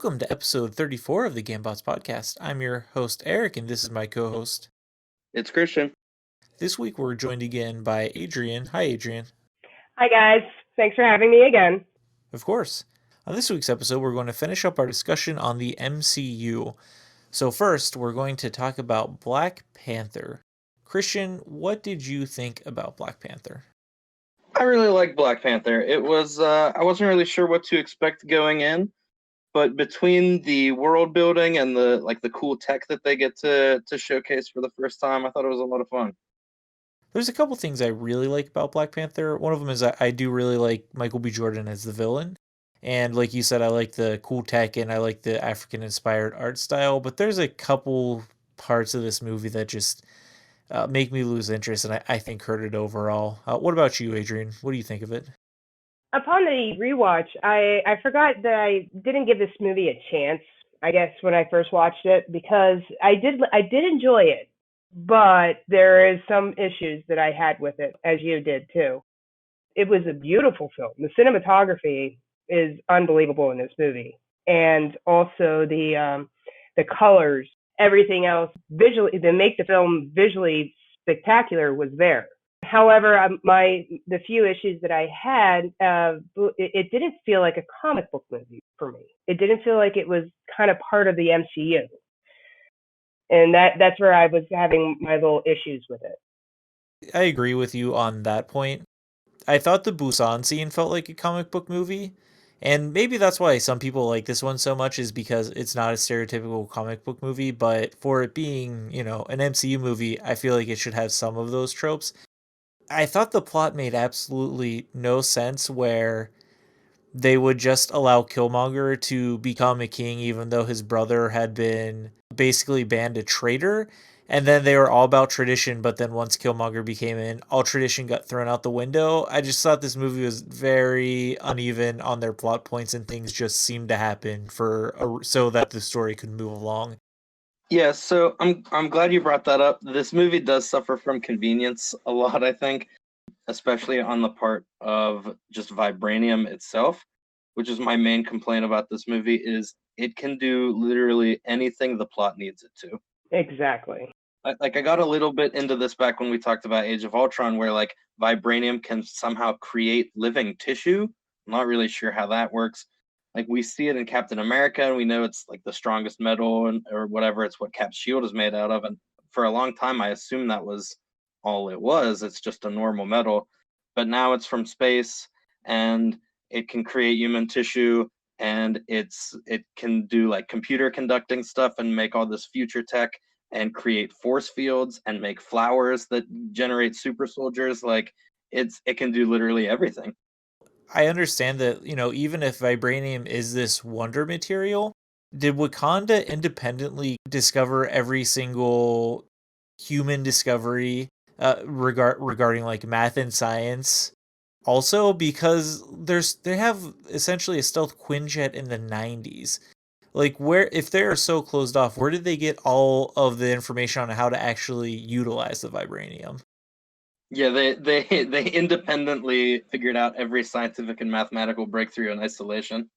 Welcome to episode 34 of the Gambots podcast. I'm your host, Eric, and this is my co host. It's Christian. This week we're joined again by Adrian. Hi, Adrian. Hi, guys. Thanks for having me again. Of course. On this week's episode, we're going to finish up our discussion on the MCU. So, first, we're going to talk about Black Panther. Christian, what did you think about Black Panther? I really like Black Panther. It was I wasn't really sure what to expect going in, but between the world building and the cool tech that they get to showcase for the first time, I thought it was a lot of fun. There's a couple things I really like about Black Panther. One of them is I do really like Michael B. Jordan as the villain. And like you said, I like the cool tech and I like the African inspired art style. But there's a couple parts of this movie that just make me lose interest and I think hurt it overall. What about you, Adrian? What do you think of it? Upon the rewatch, I forgot that I didn't give this movie a chance, I guess, when I first watched it, because I did enjoy it, but there is some issues that I had with it, as you did too. It was a beautiful film. The cinematography is unbelievable in this movie, and also the colors, everything else visually, to make the film visually spectacular was there. However, the few issues that I had, it didn't feel like a comic book movie for me. It didn't feel like it was kind of part of the MCU, and that's where I was having my little issues with it. I agree with you on that point. I thought the Busan scene felt like a comic book movie. And maybe that's why some people like this one so much is because it's not a stereotypical comic book movie, but for it being, an MCU movie, I feel like it should have some of those tropes. I thought the plot made absolutely no sense where they would just allow Killmonger to become a king even though his brother had been basically banned a traitor. And then they were all about tradition, but then once Killmonger became in, all tradition got thrown out the window. I just thought this movie was very uneven on their plot points, and things just seemed to happen so that the story could move along. Yeah, so I'm glad you brought that up. This movie does suffer from convenience a lot, I think, especially on the part of just vibranium itself, which is my main complaint about this movie, is it can do literally anything the plot needs it to. Exactly. I got a little bit into this back when we talked about Age of Ultron, where like vibranium can somehow create living tissue. I'm not really sure how that works. Like we see it in Captain America, and we know it's like the strongest metal or whatever. It's what Cap's shield is made out of, and for a long time, I assumed that was all it was. It's just a normal metal, but now it's from space, and it can create human tissue, and it can do like computer conducting stuff and make all this future tech and create force fields and make flowers that generate super soldiers. Like it can do literally everything. I understand that, even if vibranium is this wonder material, did Wakanda independently discover every single human discovery regarding like math and science? Also, because they have essentially a stealth Quinjet in the 90s. Like, where, if they are so closed off, where did they get all of the information on how to actually utilize the vibranium? Yeah, they independently figured out every scientific and mathematical breakthrough in isolation.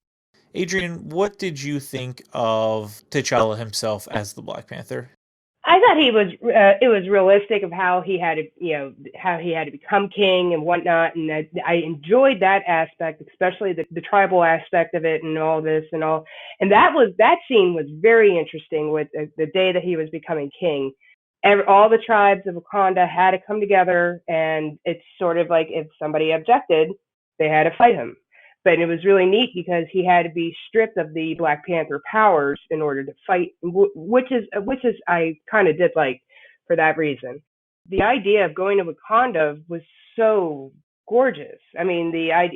Adrian, what did you think of T'Challa himself as the Black Panther? I thought it was realistic of how he had to, how he had to become king and whatnot, and I enjoyed that aspect, especially the tribal aspect of it and all this and all, and that scene was very interesting with the day that he was becoming king. All the tribes of Wakanda had to come together, and it's sort of like if somebody objected, they had to fight him. But it was really neat because he had to be stripped of the Black Panther powers in order to fight, which is I kind of did like for that reason. The idea of going to Wakanda was so gorgeous. I mean, I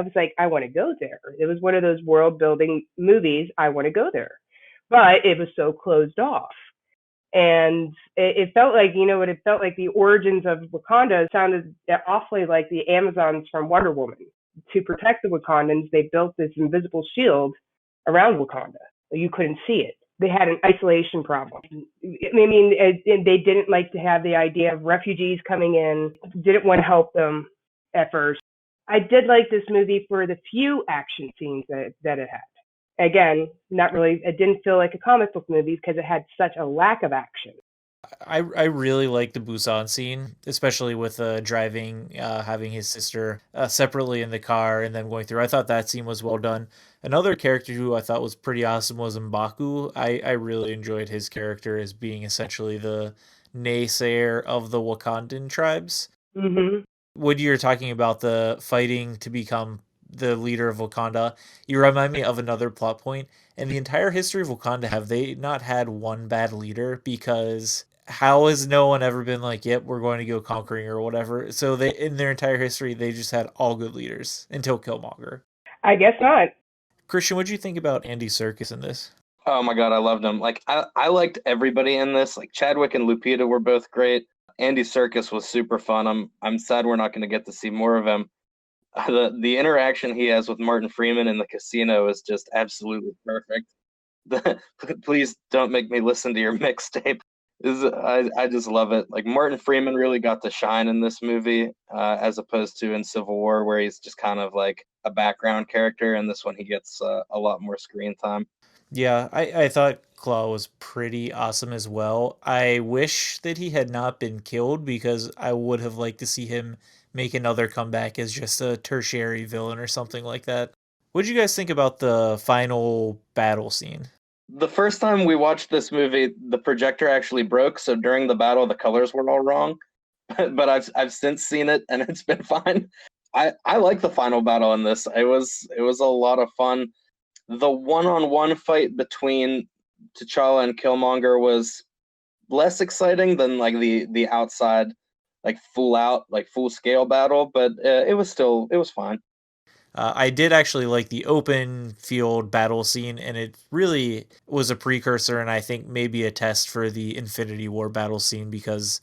was like, I want to go there. It was one of those world building movies. I want to go there, but it was so closed off. And it felt like, what it felt like the origins of Wakanda sounded awfully like the Amazons from Wonder Woman. To protect the Wakandans, they built this invisible shield around Wakanda. You couldn't see it. They had an isolation problem. I mean, they didn't like to have the idea of refugees coming in, didn't want to help them at first. I did like this movie for the few action scenes that it had. Again, not really. It didn't feel like a comic book movie because it had such a lack of action. I really like the Busan scene, especially with driving, having his sister separately in the car and then going through. I thought that scene was well done. Another character who I thought was pretty awesome was M'Baku. I really enjoyed his character as being essentially the naysayer of the Wakandan tribes. Hmm. When you're talking about the fighting to become the leader of Wakanda, you remind me of another plot point. In the entire history of Wakanda, have they not had one bad leader? Because how has no one ever been like, "Yep, we're going to go conquering" or whatever? So they, in their entire history, they just had all good leaders until Killmonger. I guess not. Christian, what do you think about Andy Serkis in this? Oh my god, I loved him. Like I liked everybody in this. Like Chadwick and Lupita were both great. Andy Serkis was super fun. I'm sad we're not going to get to see more of him. The interaction he has with Martin Freeman in the casino is just absolutely perfect. Please don't make me listen to your mixtape. I just love it. Like Martin Freeman really got to shine in this movie, as opposed to in Civil War, where he's just kind of like a background character. And this one, he gets a lot more screen time. Yeah, I thought Claw was pretty awesome as well. I wish that he had not been killed because I would have liked to see him make another comeback as just a tertiary villain or something like that. What did you guys think about the final battle scene? The first time we watched this movie, the projector actually broke, so during the battle, the colors were all wrong. But I've since seen it, and it's been fine. I like the final battle in this. It was a lot of fun. The one-on-one fight between T'Challa and Killmonger was less exciting than like the outside, like full scale battle, but it was fine. I did actually like the open field battle scene, and it really was a precursor and I think maybe a test for the Infinity War battle scene because,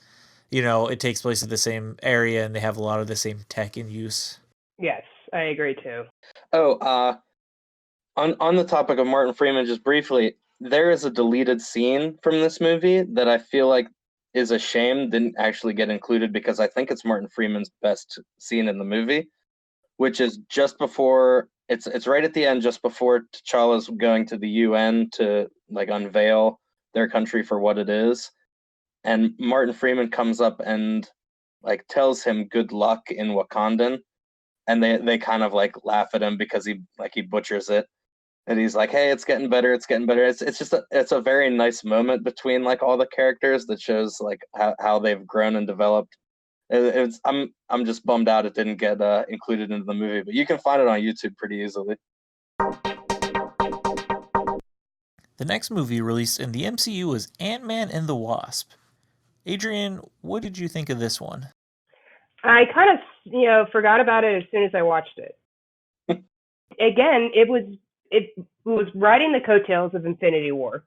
it takes place in the same area and they have a lot of the same tech in use. Yes, I agree too. Oh, on the topic of Martin Freeman, just briefly, there is a deleted scene from this movie that I feel like is a shame didn't actually get included because I think it's Martin Freeman's best scene in the movie, which is just before it's right at the end, just before T'Challa's going to the UN to like unveil their country for what it is, and Martin Freeman comes up and like tells him good luck in Wakandan, and they kind of like laugh at him because he butchers it, and he's like, "Hey, it's getting better. It's getting better." It's just it's a very nice moment between like all the characters that shows like how they've grown and developed. I'm just bummed out it didn't get included into the movie, but you can find it on YouTube pretty easily. The next movie released in the MCU was Ant-Man and the Wasp. Adrian, what did you think of this one? I kind of, forgot about it as soon as I watched it. Again, it was riding the coattails of Infinity War,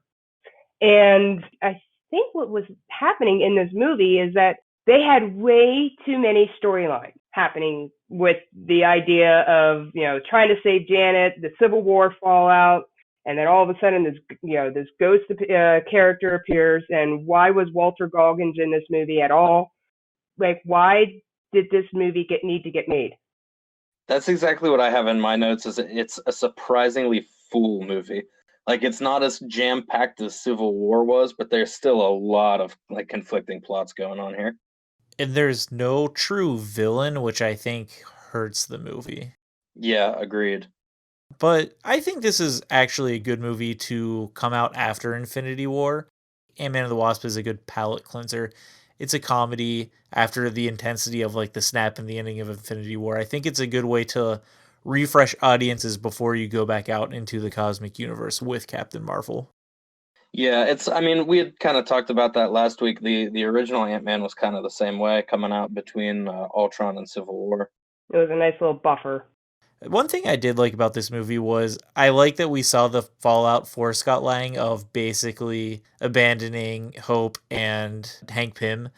and I think what was happening in this movie is that they had way too many storylines happening with the idea of trying to save Janet, the Civil War fallout, and then all of a sudden this ghost character appears. And why was Walter Goggins in this movie at all? Like, why did this movie need to get made? That's exactly what I have in my notes. Is it's a surprisingly full movie. Like it's not as jam packed as Civil War was, but there's still a lot of like conflicting plots going on here. And there's no true villain, which I think hurts the movie. Yeah, agreed. But I think this is actually a good movie to come out after Infinity War. Ant-Man and the Wasp is a good palate cleanser. It's a comedy after the intensity of like the snap and the ending of Infinity War. I think it's a good way to refresh audiences before you go back out into the cosmic universe with Captain Marvel. Yeah, I mean, we had kind of talked about that last week. The original Ant-Man was kind of the same way, coming out between Ultron and Civil War. It was a nice little buffer. One thing I did like about this movie was I like that we saw the fallout for Scott Lang of basically abandoning Hope and Hank Pym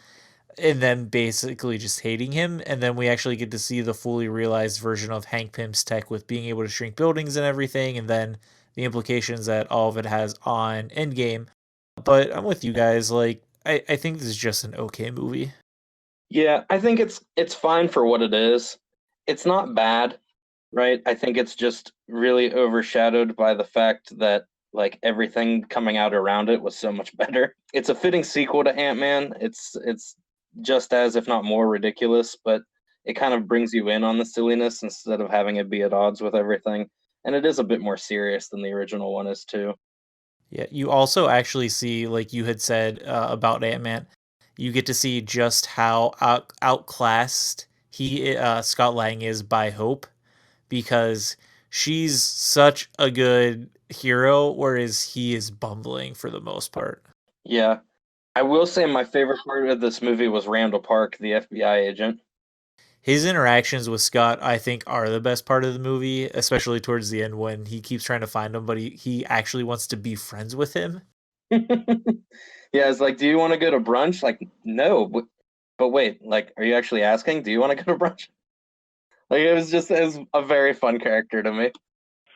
and then basically just hating him. And then we actually get to see the fully realized version of Hank Pym's tech with being able to shrink buildings and everything, and then the implications that all of it has on Endgame. But I'm with you guys. Like, I think this is just an okay movie. Yeah, I think it's fine for what it is. It's not bad. right? I think it's just really overshadowed by the fact that like everything coming out around it was so much better. It's a fitting sequel to Ant-Man. It's just as if not more ridiculous, but it kind of brings you in on the silliness instead of having it be at odds with everything. And it is a bit more serious than the original one is too. Yeah, you also actually see, like you had said about Ant-Man, you get to see just how outclassed Scott Lang is by Hope, because she's such a good hero, whereas he is bumbling for the most part. Yeah. I will say my favorite part of this movie was Randall Park, the FBI agent. His interactions with Scott, I think, are the best part of the movie, especially towards the end when he keeps trying to find him, but he actually wants to be friends with him. Yeah, it's like, do you want to go to brunch? Like, no, but wait, like, are you actually asking? Do you want to go to brunch? Like, it was a very fun character to me.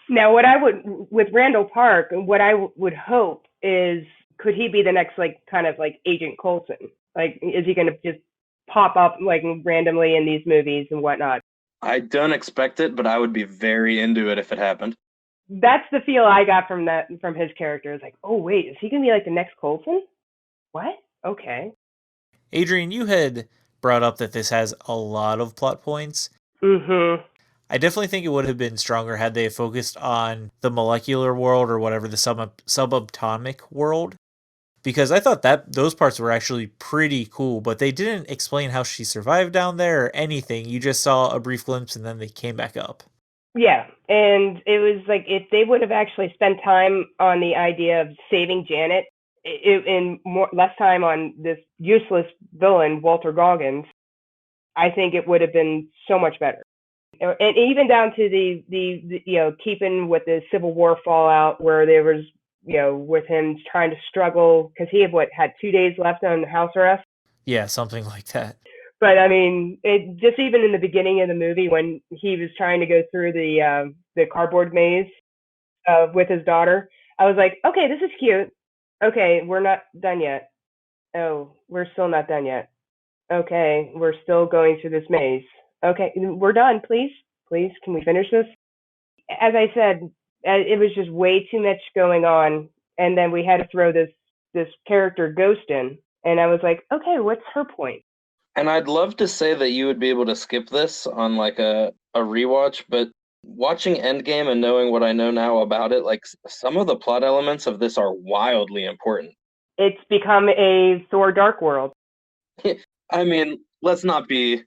Now, what I would with Randall Park, what I would hope is, could he be the next like kind of like Agent Coulson? Like, is he going to just pop up like randomly in these movies and whatnot? I don't expect it, but I would be very into it if it happened. That's the feel I got from his character. It's like, oh wait, is he going to be like the next Coulson? What? Okay. Adrian, you had brought up that this has a lot of plot points. Mm-hmm. I definitely think it would have been stronger had they focused on the molecular world, or whatever, the subatomic world, because I thought that those parts were actually pretty cool, but they didn't explain how she survived down there or anything. You just saw a brief glimpse and then they came back up. Yeah, and it was like if they would have actually spent time on the idea of saving Janet, and more less time on this useless villain Walter Goggins, I think it would have been so much better. And even down to the keeping with the Civil War fallout where there was with him trying to struggle because he had 2 days left on house arrest. Yeah, something like that. But I mean, it just even in the beginning of the movie when he was trying to go through the cardboard maze with his daughter, I was like, okay, this is cute. Okay, we're not done yet. Oh, we're still not done yet. Okay, we're still going through this maze. Okay, we're done. Please, please, can we finish this? As I said, it was just way too much going on, and then we had to throw this character Ghost in, and I was like, okay, what's her point? And I'd love to say that you would be able to skip this on like a rewatch, but watching Endgame and knowing what I know now about it, like some of the plot elements of this are wildly important. It's become a Thor Dark World. I mean, let's not be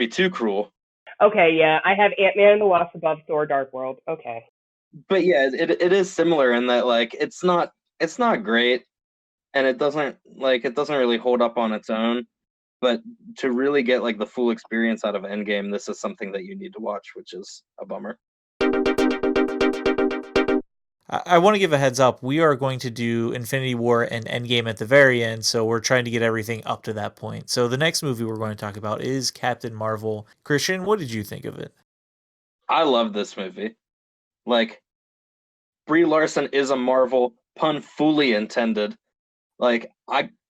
too cruel. Okay, yeah, I have Ant-Man and the Wasp above Thor Dark World. Okay. But yeah, it is similar in that like it's not great and it doesn't really hold up on its own. But to really get like the full experience out of Endgame, this is something that you need to watch, which is a bummer. I want to give a heads up. We are going to do Infinity War and Endgame at the very end, so we're trying to get everything up to that point. So the next movie we're going to talk about is Captain Marvel. Christian, what did you think of it? I love this movie. Like Brie Larson is a Marvel, pun fully intended. Like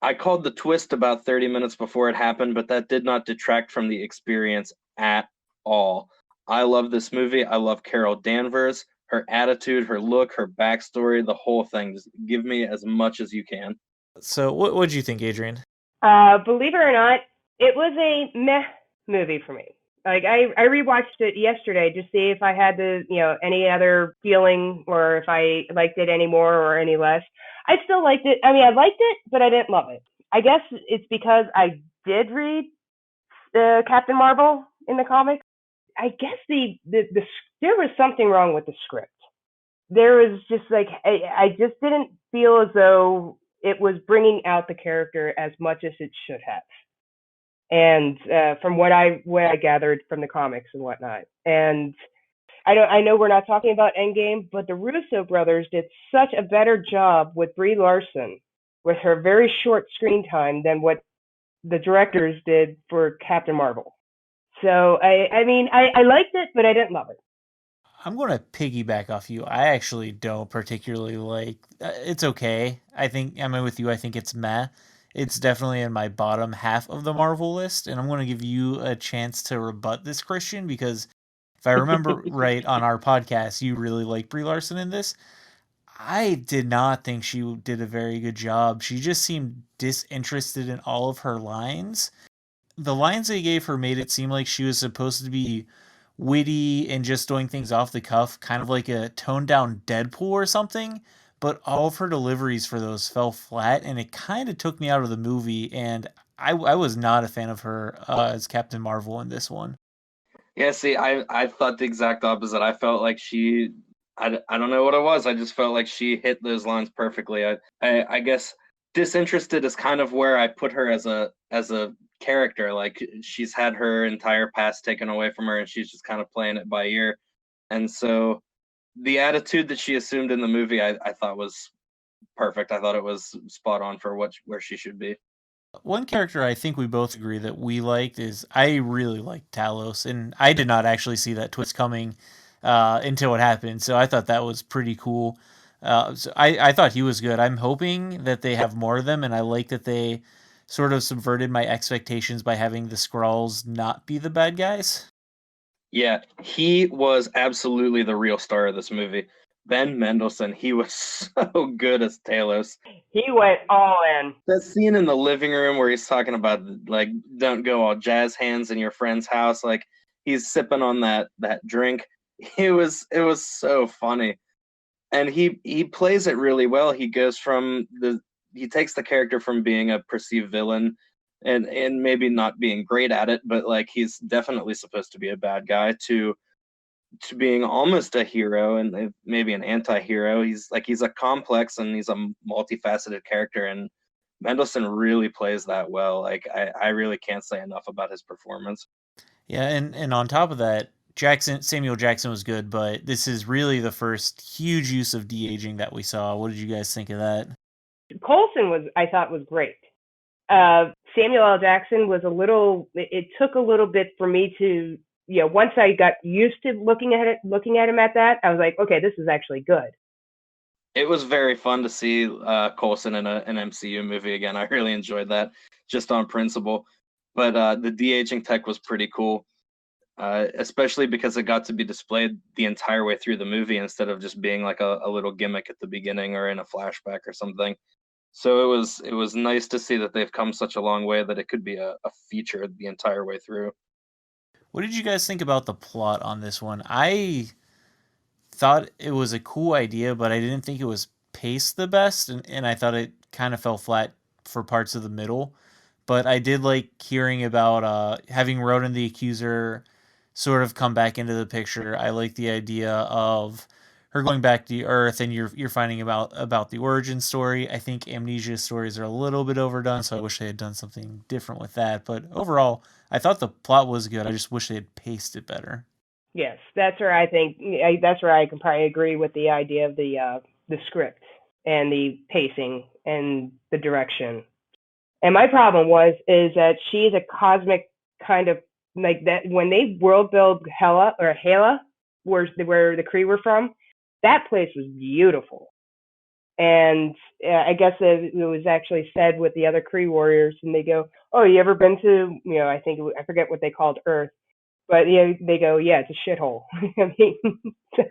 I called the twist about 30 minutes before it happened, but that did not detract from the experience at all. I love this movie. I love Carol Danvers, her attitude, her look, her backstory, the whole thing. Just give me as much as you can. So what did you think, Adrian? Believe it or not, it was a meh movie for me. Like I rewatched it yesterday to see if I had any other feeling or if I liked it any more or any less. I still liked it. I mean, I liked it, but I didn't love it. I guess it's because I did read Captain Marvel in the comics. I guess the there was something wrong with the script. There was just like I just didn't feel as though it was bringing out the character as much as it should have. And from what I gathered from the comics and whatnot, and I know we're not talking about Endgame, but the Russo brothers did such a better job with Brie Larson with her very short screen time than what the directors did for Captain Marvel. So I mean I liked it, but I didn't love it. I'm going to piggyback off you. I actually don't particularly like. It's okay. I think I'm with you. I think it's meh. It's definitely in my bottom half of the Marvel list, and I'm going to give you a chance to rebut this, Christian, because if I remember right on our podcast, you really like Brie Larson in this. I did not think she did a very good job. She just seemed disinterested in all of her lines. The lines they gave her made it seem like she was supposed to be witty and just doing things off the cuff, kind of like a toned down Deadpool or something. But all of her deliveries for those fell flat, and it kind of took me out of the movie. And I was not a fan of her as Captain Marvel in this one. Yeah, see, I thought the exact opposite. I felt like I don't know what it was. I just felt like she hit those lines perfectly. I guess disinterested is kind of where I put her as a character. Like she's had her entire past taken away from her, and she's just kind of playing it by ear. And so the attitude that she assumed in the movie, I thought was perfect. I thought it was spot on for where she should be. One character I think we both agree that we liked is I really liked Talos, and I did not actually see that twist coming until it happened. So I thought that was pretty cool. I thought he was good. I'm hoping that they have more of them, and I like that they sort of subverted my expectations by having the Skrulls not be the bad guys. Yeah, he was absolutely the real star of this movie. Ben Mendelsohn, he was so good as Talos. He went all in. That scene in the living room where he's talking about like don't go all jazz hands in your friend's house, like he's sipping on that drink. It was so funny. And he plays it really well. He takes the character from being a perceived villain and maybe not being great at it, but like he's definitely supposed to be a bad guy to being almost a hero and maybe an anti-hero. He's a complex and he's a multifaceted character, and Mendelsohn really plays that well. Like I really can't say enough about his performance. Yeah, and on top of that, Samuel Jackson was good, but this is really the first huge use of de aging that we saw. What did you guys think of that? Coulson I thought was great. Samuel L. Jackson was it took a little bit for me to, once I got used to looking at him at that, I was like, okay, this is actually good. It was very fun to see Coulson in an MCU movie again. I really enjoyed that just on principle. But the de-aging tech was pretty cool, especially because it got to be displayed the entire way through the movie instead of just being like a little gimmick at the beginning or in a flashback or something. So it was nice to see that they've come such a long way that it could be a feature the entire way through. What did you guys think about the plot on this one? I thought it was a cool idea, but I didn't think it was paced the best, and I thought it kind of fell flat for parts of the middle. But I did like hearing about having Ronan the Accuser sort of come back into the picture. I like the idea of her going back to Earth, and you're finding about the origin story. I think Amnesia stories are a little bit overdone, so I wish they had done something different with that. But overall, I thought the plot was good. I just wish they had paced it better. Yes, that's where I can probably agree with the idea of the script and the pacing and the direction. And my problem is that she's a cosmic kind of like that. When they world build Hela, where the Kree were from, that place was beautiful. And I guess it was actually said with the other Kree warriors, and they go, "Oh, you ever been to I forget what they called Earth." But yeah, they go, yeah, it's a shithole. I mean, so.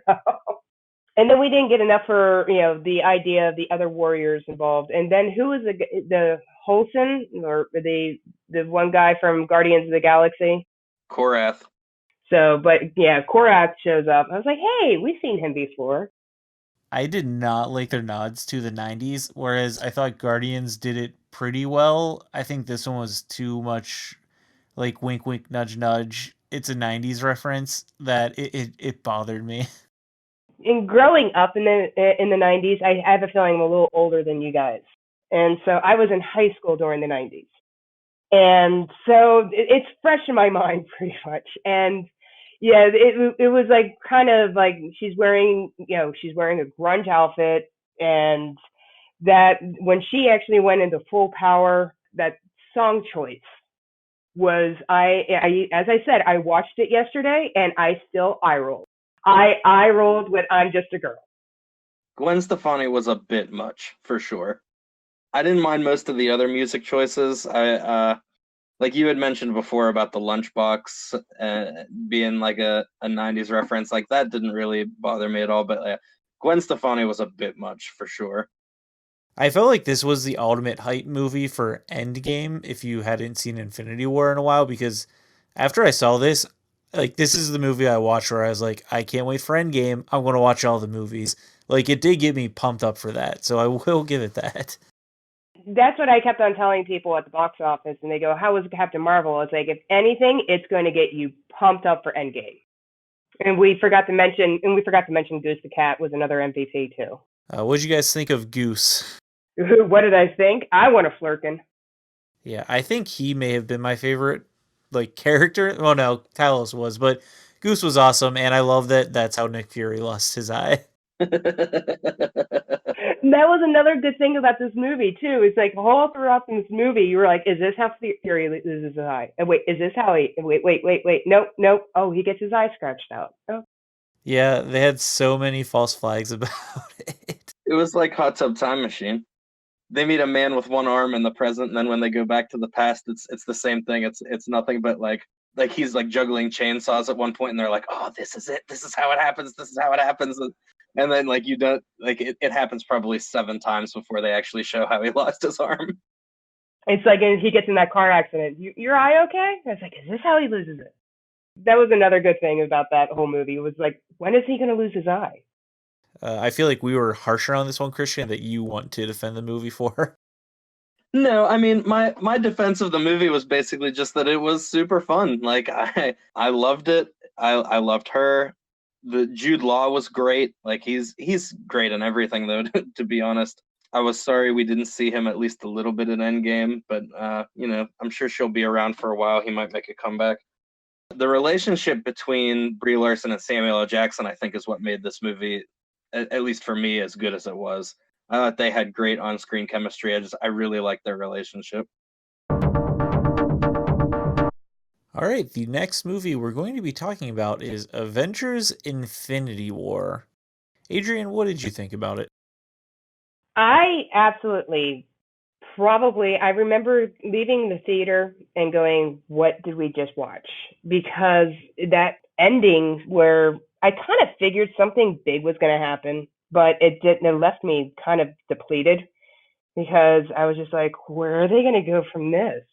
And then we didn't get enough for the idea of the other warriors involved. And then who was the Holson or the one guy from Guardians of the Galaxy? Korath. So, but yeah, Korath shows up. I was like, hey, we've seen him before. I did not like their nods to the 90s, whereas I thought Guardians did it pretty well. I think this one was too much like wink, wink, nudge, nudge. It's a 90s reference that it bothered me. In growing up in the 90s, I have a feeling I'm a little older than you guys. And so I was in high school during the 90s. And so it's fresh in my mind pretty much. And yeah, it was like kind of like she's wearing a grunge outfit, and that when she actually went into full power, that song choice was I as I said, I watched it yesterday and I still eye rolled. I rolled with I'm Just a Girl. Gwen Stefani was a bit much for sure. I didn't mind most of the other music choices. Like you had mentioned before about the lunchbox being like a 90s reference, like that didn't really bother me at all. But Gwen Stefani was a bit much for sure. I felt like this was the ultimate hype movie for Endgame if you hadn't seen Infinity War in a while, because after I saw this, like this is the movie I watched where I was like, I can't wait for Endgame. I'm going to watch all the movies. Like it did get me pumped up for that. So I will give it that. That's what I kept on telling people at the box office, and they go, "How was Captain Marvel?" It's like, if anything, it's going to get you pumped up for Endgame. And we forgot to mention Goose the cat was another MVP too. What did you guys think of Goose? What did I think? I want a Flurkin. Yeah, I think he may have been my favorite like character. Well, no, Talos was, but Goose was awesome, and I love that that's how Nick Fury lost his eye. That was another good thing about this movie too. It's like all throughout this movie, you were like, "Is this how Fury loses his eye? And wait, is this how he? Wait. Nope, nope. Oh, he gets his eye scratched out. Oh, Yeah, they had so many false flags about it. It was like Hot Tub Time Machine. They meet a man with one arm in the present, and then when they go back to the past, it's the same thing. It's nothing but like he's like juggling chainsaws at one point, and they're like, "Oh, this is it. This is how it happens. This is how it happens." And then like you don't like it happens probably 7 times before they actually show how he lost his arm. it's like he gets in that car accident. Your eye okay? It's like, is this how he loses it? That was another good thing about that whole movie. It was like, when is he going to lose his eye? I feel like we were harsher on this one, Christian, that you want to defend the movie for. No, I mean my defense of the movie was basically just that it was super fun. Like I loved it. I loved her. The Jude Law was great. Like he's great in everything though, to be honest. I was sorry we didn't see him at least a little bit in Endgame, but I'm sure she'll be around for a while. He might make a comeback. The relationship between Brie Larson and Samuel L. Jackson, I think, is what made this movie, at least for me, as good as it was. I thought they had great on-screen chemistry. I really liked their relationship. All right, the next movie we're going to be talking about is Avengers Infinity War. Adrian, what did you think about it? I absolutely probably I remember leaving the theater and going, "What did we just watch?" Because that ending where I kind of figured something big was going to happen, but it didn't. It left me kind of depleted because I was just like, "Where are they going to go from this?"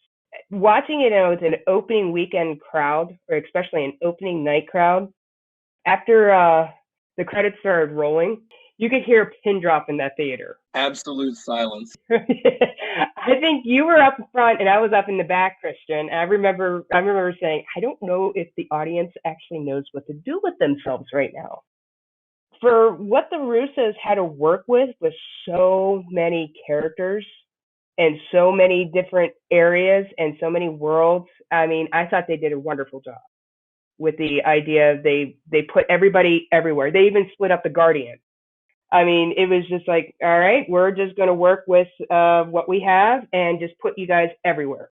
Watching it with an opening weekend crowd, or especially an opening night crowd, after the credits started rolling, you could hear a pin drop in that theater. Absolute silence. I think you were up front and I was up in the back, Christian. I remember saying, I don't know if the audience actually knows what to do with themselves right now. For what the Russos had to work with so many characters and so many different areas and so many worlds, I mean, I thought they did a wonderful job with the idea they put everybody everywhere. They even split up the Guardians. I mean, it was just like, all right, we're just going to work with what we have and just put you guys everywhere.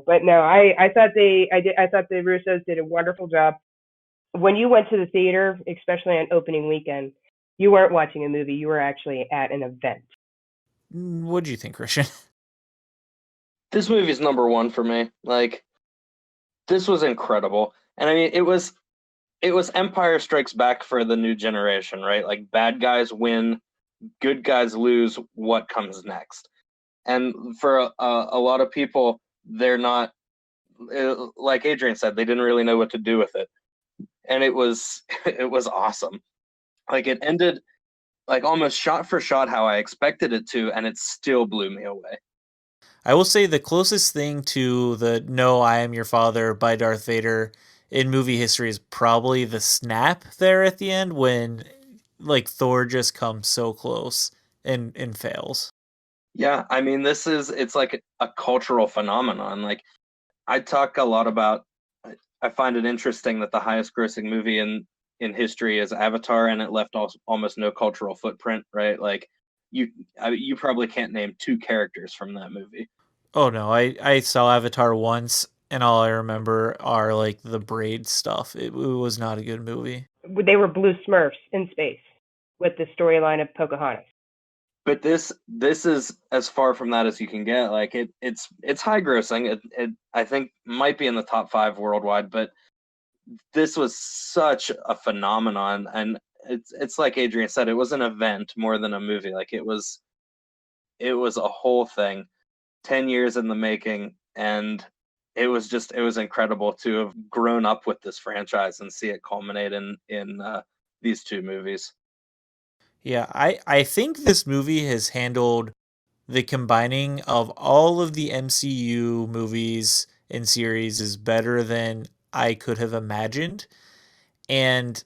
But no, I thought the Russos did a wonderful job. When you went to the theater, especially on opening weekend, you weren't watching a movie. You were actually at an event. What did you think, Christian? This movie's number one for me. Like this was incredible, and I mean it was Empire Strikes Back for the new generation, right? Like bad guys win, good guys lose. What comes next? And for a lot of people, they're not like Adrian said. They didn't really know what to do with it, and it was it was awesome. Like it ended like almost shot for shot how I expected it to, and it still blew me away. I will say the closest thing to the "No, I am your father" by Darth Vader in movie history is probably the snap there at the end when like Thor just comes so close and fails. Yeah, I mean, it's like a cultural phenomenon. Like I talk a lot about. I find it interesting that the highest grossing movie in history is Avatar, and it left almost no cultural footprint, right? Like you probably can't name two characters from that movie. Oh no, I saw Avatar once and all I remember are like the braid stuff. It was not a good movie. They were blue Smurfs in space with the storyline of Pocahontas. But this is as far from that as you can get. Like it's high grossing. It I think might be in the top 5 worldwide, but this was such a phenomenon, and it's like Adrian said, it was an event more than a movie. Like it was a whole thing, 10 years in the making, and it was incredible to have grown up with this franchise and see it culminate in these 2 movies. Yeah, I think this movie has handled the combining of all of the MCU movies and series is better than I could have imagined. And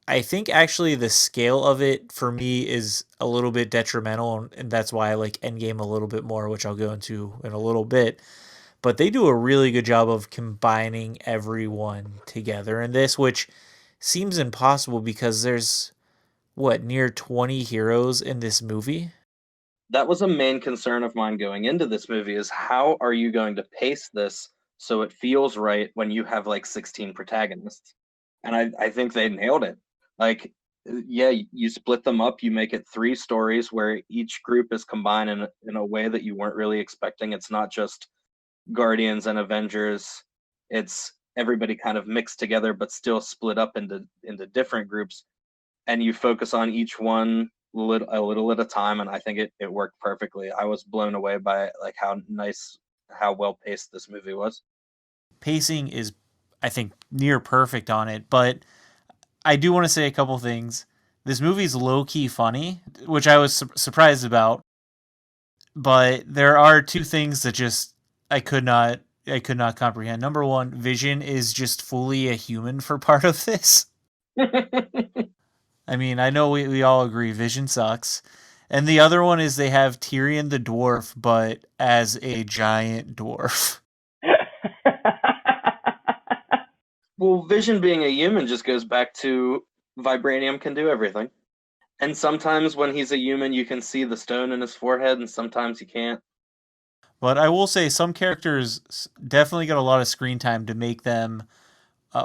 I think actually the scale of it for me is a little bit detrimental, and that's why I like Endgame a little bit more, which I'll go into in a little bit. But they do a really good job of combining everyone together in this, which seems impossible because there's what, near 20 heroes in this movie? That was a main concern of mine going into this movie, is how are you going to pace this so it feels right when you have like 16 protagonists? And I think they nailed it. Like, yeah, you split them up, you make it 3 stories where each group is combined in a way that you weren't really expecting. It's not just Guardians and Avengers, it's everybody kind of mixed together but still split up into different groups, and you focus on each one a little at a time, and I think it worked perfectly. I was blown away by like how well paced this movie was. Pacing is, I think, near perfect on it, but I do want to say a couple things. This movie's low key funny, which I was surprised about, but there are two things that just I could not comprehend. Number one, Vision is just fully a human for part of this. I mean, I know we all agree Vision sucks. And the other one is they have Tyrion the dwarf, but as a giant dwarf. Well, Vision being a human just goes back to vibranium can do everything. And sometimes when he's a human, you can see the stone in his forehead, and sometimes you can't. But I will say some characters definitely got a lot of screen time to make them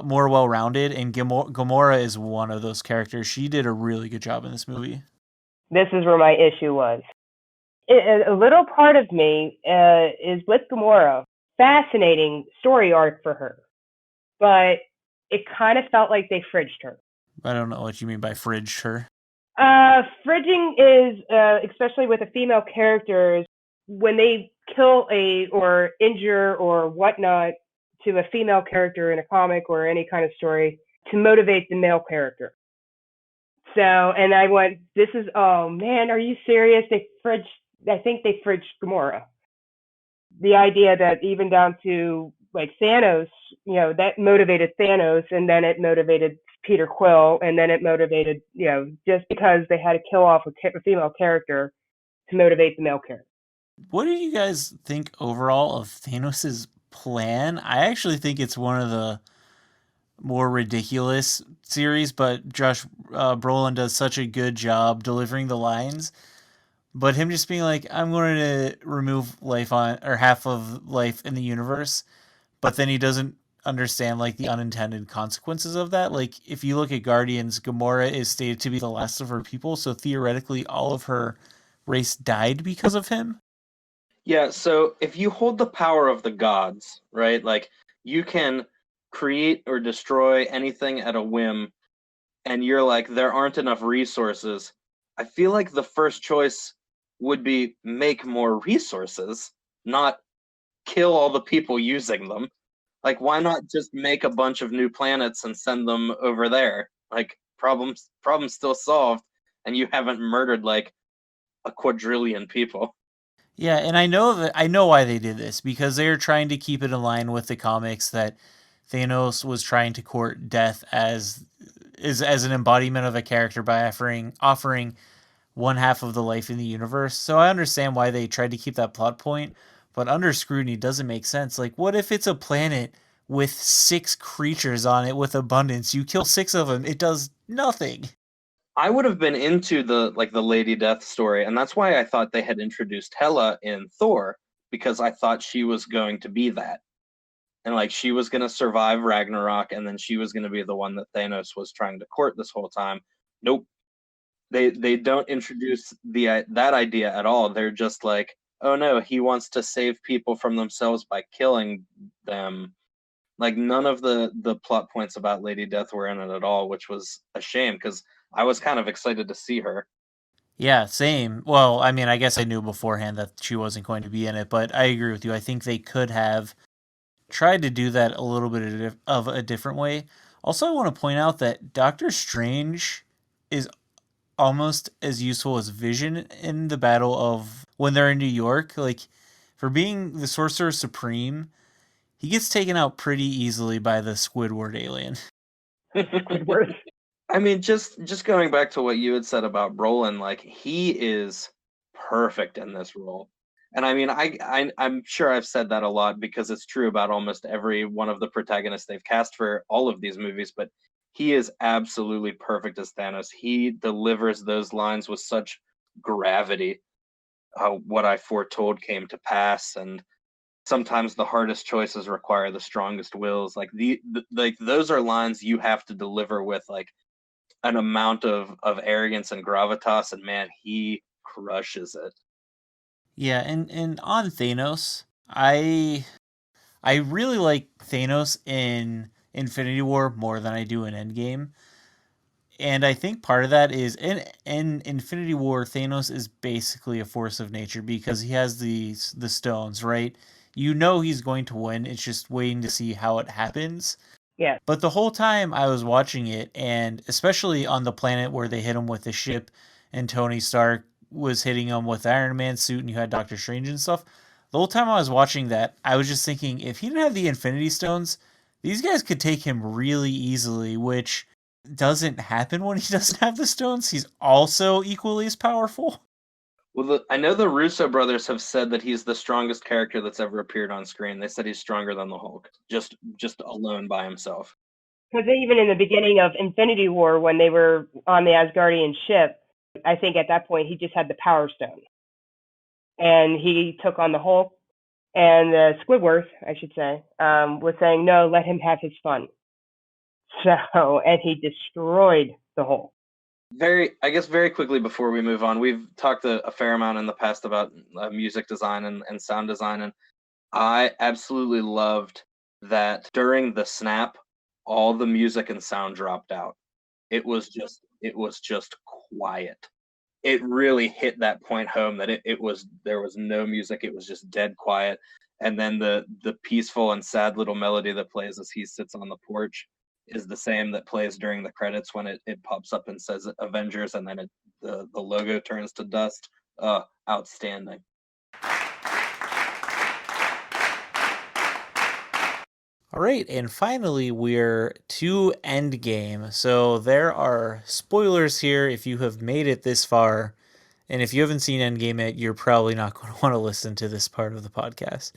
more well rounded, and Gamora is one of those characters. She did a really good job in this movie. This is where my issue was. A little part of me is with Gamora. Fascinating story arc for her, but it kind of felt like they fridged her. I don't know what you mean by fridged her. Fridging is, especially with a female character, when they kill or injure or whatnot to a female character in a comic or any kind of story to motivate the male character. So, and I went, this is, oh man, are you serious? I think they fridged Gamora. The idea that even down to like Thanos, that motivated Thanos, and then it motivated Peter Quill, and then it motivated, just because they had to kill off a female character to motivate the male character. What do you guys think overall of Thanos' plan? I actually think it's one of the more ridiculous series, but Josh Brolin does such a good job delivering the lines. But him just being like, I'm going to remove life on, or half of life in the universe, but then he doesn't understand like the unintended consequences of that. Like if you look at Guardians, Gamora is stated to be the last of her people, so theoretically all of her race died because of him. Yeah, so if you hold the power of the gods, right, like you can create or destroy anything at a whim, and you're like, there aren't enough resources, I feel like the first choice would be make more resources, not kill all the people using them. Like, why not just make a bunch of new planets and send them over there? Like, problems still solved, and you haven't murdered like a quadrillion people. Yeah, and I know why they did this because they are trying to keep it in line with the comics that Thanos was trying to court death as an embodiment of a character by offering one half of the life in the universe. So I understand why they tried to keep that plot point, but under scrutiny it doesn't make sense. Like what if it's a planet with 6 creatures on it with abundance? You kill 6 of them, it does nothing. I would have been into the Lady Death story, and that's why I thought they had introduced Hela in Thor, because I thought she was going to be that. And like she was going to survive Ragnarok, and then she was going to be the one that Thanos was trying to court this whole time. Nope. They don't introduce that idea at all. They're just like, oh no, he wants to save people from themselves by killing them. Like none of the plot points about Lady Death were in it at all, which was a shame because I was kind of excited to see her. Yeah, same. Well, I mean, I guess I knew beforehand that she wasn't going to be in it, but I agree with you. I think they could have tried to do that a little bit of a different way. Also, I want to point out that Doctor Strange is almost as useful as Vision in the battle of when they're in New York. Like, for being the Sorcerer Supreme, he gets taken out pretty easily by the Squidward alien. Squidward. I mean, just going back to what you had said about Brolin, like he is perfect in this role. And I mean, I'm sure I've said that a lot because it's true about almost every one of the protagonists they've cast for all of these movies, but he is absolutely perfect as Thanos. He delivers those lines with such gravity. What I foretold came to pass, and sometimes the hardest choices require the strongest wills. Like like those are lines you have to deliver with like an amount of arrogance and gravitas, and man, he crushes it. Yeah, and on Thanos, I really like Thanos in Infinity War more than I do in Endgame. And I think part of that is in Infinity War, Thanos is basically a force of nature because he has the stones, right? You know he's going to win. It's just waiting to see how it happens. Yeah. But the whole time I was watching it, and especially on the planet where they hit him with the ship, and Tony Stark was hitting him with the Iron Man suit, and you had Doctor Strange and stuff. The whole time I was watching that, I was just thinking, if he didn't have the Infinity Stones, these guys could take him really easily, which doesn't happen when he doesn't have the stones. He's also equally as powerful. Well, I know the Russo brothers have said that he's the strongest character that's ever appeared on screen. They said he's stronger than the Hulk, just alone by himself. Because even in the beginning of Infinity War, when they were on the Asgardian ship, I think at that point he just had the Power Stone, and he took on the Hulk. And Squidward, I should say, was saying, "No, let him have his fun." So, and he destroyed the Hulk. I guess very quickly before we move on, we've talked a fair amount in the past about music design and sound design, and I absolutely loved that during the snap, all the music and sound dropped out. It was just quiet. It really hit that point home that it was there was no music, it was just dead quiet. And then the peaceful and sad little melody that plays as he sits on the porch is the same that plays during the credits when it pops up and says Avengers, and then the logo turns to dust. Outstanding. All right, and finally we're to Endgame. So there are spoilers here if you have made it this far. And if you haven't seen Endgame yet, you're probably not going to want to listen to this part of the podcast.